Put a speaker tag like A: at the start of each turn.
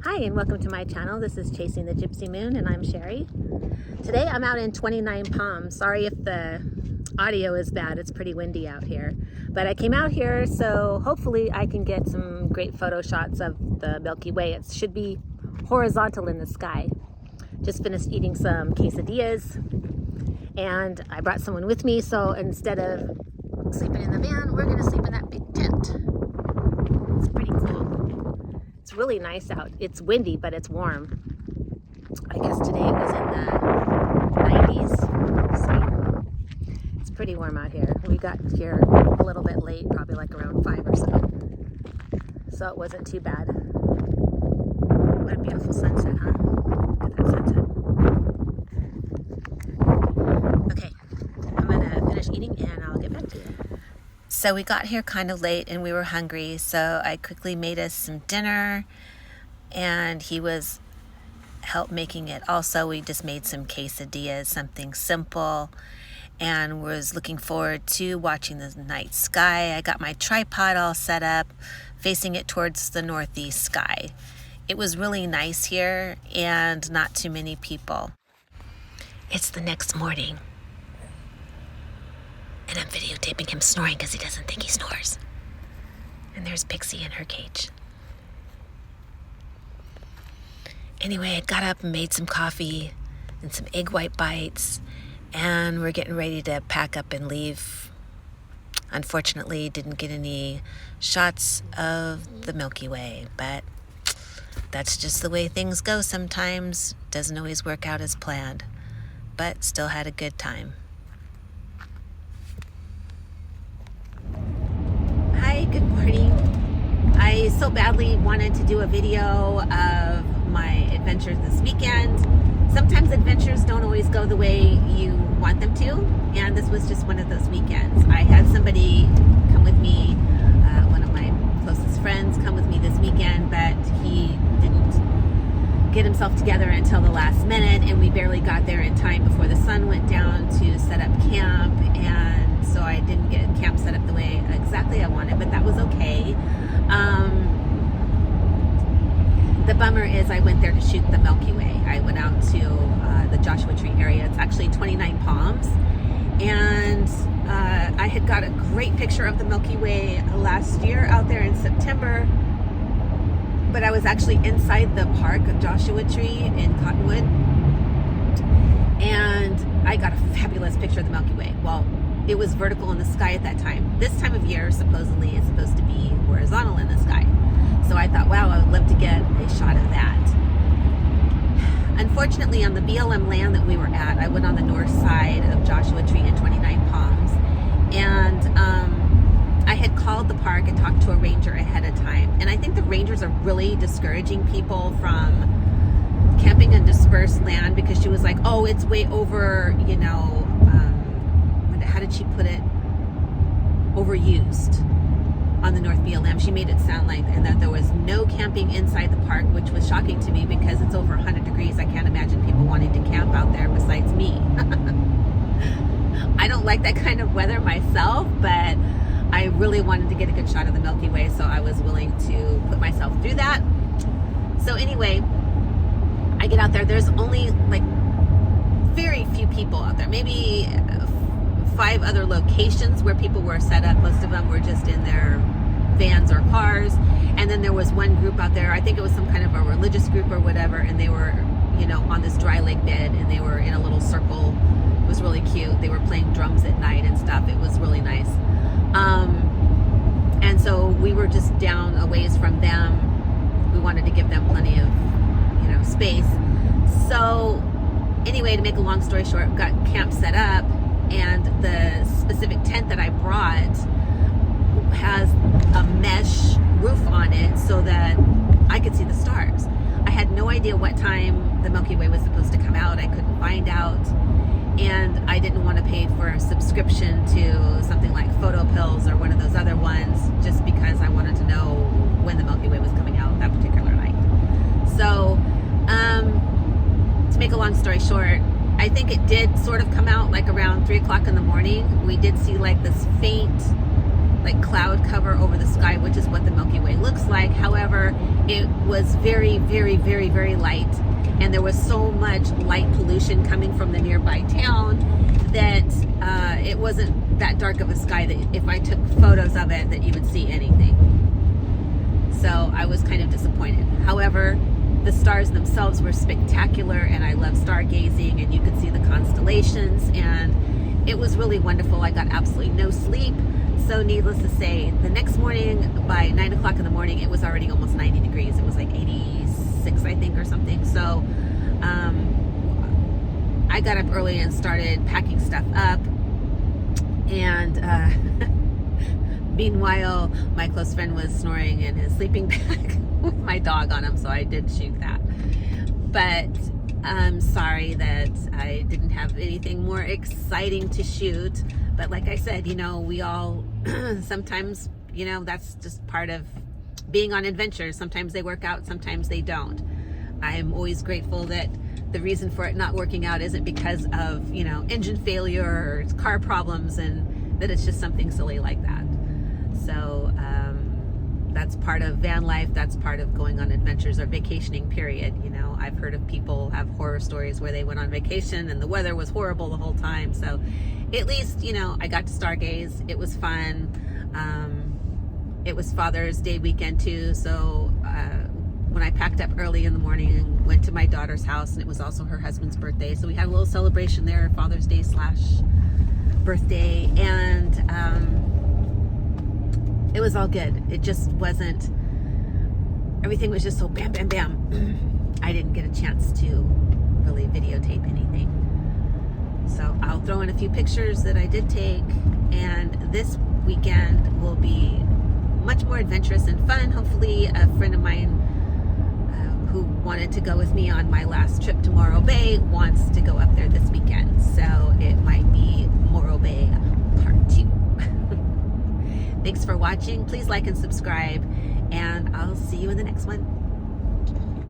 A: Hi and welcome to my channel. This is Chasing the Gypsy Moon and I'm Sherry. Today I'm out in 29 Palms. Sorry if the audio is bad, it's pretty windy out here. But I came out here so hopefully I can get some great photo shots of the Milky Way. It should be horizontal in the sky. Just finished eating some quesadillas and I brought someone with me, so instead of sleeping in the van, we're gonna sleep in that big tent. It's pretty cool. It's really nice out. It's windy, but it's warm. I guess today it was in the 90s, so it's pretty warm out here. We got here a little bit late, probably like around 5 or so it wasn't too bad. What a beautiful sunset, huh? Look at that sunset. Okay, I'm gonna finish eating and I'll get back to you. So we got here kind of late and we were hungry, so I quickly made us some dinner and he was help making it. Also, we just made some quesadillas, something simple, and was looking forward to watching the night sky. I got my tripod all set up, facing it towards the northeast sky. It was really nice here and not too many people. It's the next morning. And I'm videotaping him snoring because he doesn't think he snores. And there's Pixie in her cage. Anyway, I got up and made some coffee and some egg white bites, and we're getting ready to pack up and leave. Unfortunately, didn't get any shots of the Milky Way, but that's just the way things go sometimes. Doesn't always work out as planned, but still had a good time. Hi, good morning. I so badly wanted to do a video of my adventures this weekend. Sometimes adventures don't always go the way you want them to, and this was just one of those weekends. I had somebody come with me, one of my closest friends come with me this weekend, but he didn't get himself together until the last minute, and we barely got there in time before the sun went down to set up camp, and so I didn't get camp set up the way exactly I wanted, but that was okay. The bummer is I went there to shoot the Milky Way. I went out to the Joshua Tree area. It's actually 29 Palms, and I had got a great picture of the Milky Way last year out there in September, but I was actually inside the park of Joshua Tree in Cottonwood, and I got a fabulous picture of the Milky Way. Well, it was vertical in the sky at that time. This time of year, supposedly, it's supposed to be horizontal in the sky. So I thought, wow, I would love to get a shot of that. Unfortunately, on the BLM land that we were at, I went on the north side of Joshua Tree in 29 Palms, and I had called the park and talked to a ranger ahead of time. And I think the rangers are really discouraging people from camping in dispersed land, because she was like, oh, it's way over, you know, how did she put it? Overused on the North BLM. She made it sound like, and that there was no camping inside the park, which was shocking to me because it's over 100 degrees. I can't imagine people wanting to camp out there besides me. I don't like that kind of weather myself, but I really wanted to get a good shot of the Milky Way, so I was willing to put myself through that. So anyway, I get out there. There's only like very few people out there, maybe 5 other locations where people were set up. Most of them were just in their vans or cars, and then there was one group out there, I think it was some kind of a religious group or whatever, and they were, you know, on this dry lake bed, and they were in a little circle. It was really cute. They were playing drums at night and stuff. It was really nice. And so we were just down a ways from them. We wanted to give them plenty of, you know, space. So anyway, to make a long story short, got camp set up, and the specific tent that I brought has a mesh roof on it so that I could see the stars. I had no idea what time the Milky Way was supposed to come out. I couldn't find out, and I didn't want to pay for a subscription to something like Photo Pills or one of those other ones, just because I wanted to know when the Milky Way was coming out that particular night. So to make a long story short, I think it did sort of come out like around 3 o'clock in the morning. We did see like this faint like cloud cover over the sky, which is what the Milky Way looks like. However, it was very, very, very, very light, and there was so much light pollution coming from the nearby town that it wasn't that dark of a sky that if I took photos of it that you would see anything. So I was kind of disappointed. However, the stars themselves were spectacular, and I love stargazing, and you could see the constellations, and it was really wonderful. I got absolutely no sleep. So needless to say, the next morning by 9 o'clock in the morning, it was already almost 90 degrees. It was like 86, I think, or something. So I got up early and started packing stuff up. And meanwhile, my close friend was snoring in his sleeping bag with my dog on him, so I did shoot that. But I'm sorry that I didn't have anything more exciting to shoot. But like I said, you know, we all sometimes, you know, that's just part of being on adventures. Sometimes they work out, sometimes they don't. I'm always grateful that the reason for it not working out isn't because of, you know, engine failure or car problems, and that it's just something silly like that. So that's part of van life. That's part of going on adventures or vacationing, period. You know, I've heard of people have horror stories where they went on vacation and the weather was horrible the whole time. So at least, you know, I got to stargaze. It was fun. It was Father's Day weekend too. So when I packed up early in the morning and went to my daughter's house, and it was also her husband's birthday. So we had a little celebration there, Father's Day / birthday. And it was all good. It just wasn't, everything was just so bam, bam, bam. I didn't get a chance to really videotape anything. So I'll throw in a few pictures that I did take, and this weekend will be much more adventurous and fun. Hopefully a friend of mine who wanted to go with me on my last trip to Morro Bay wants to go up there this weekend. So it might be Morro Bay Part 2. Thanks for watching. Please like and subscribe, and I'll see you in the next one.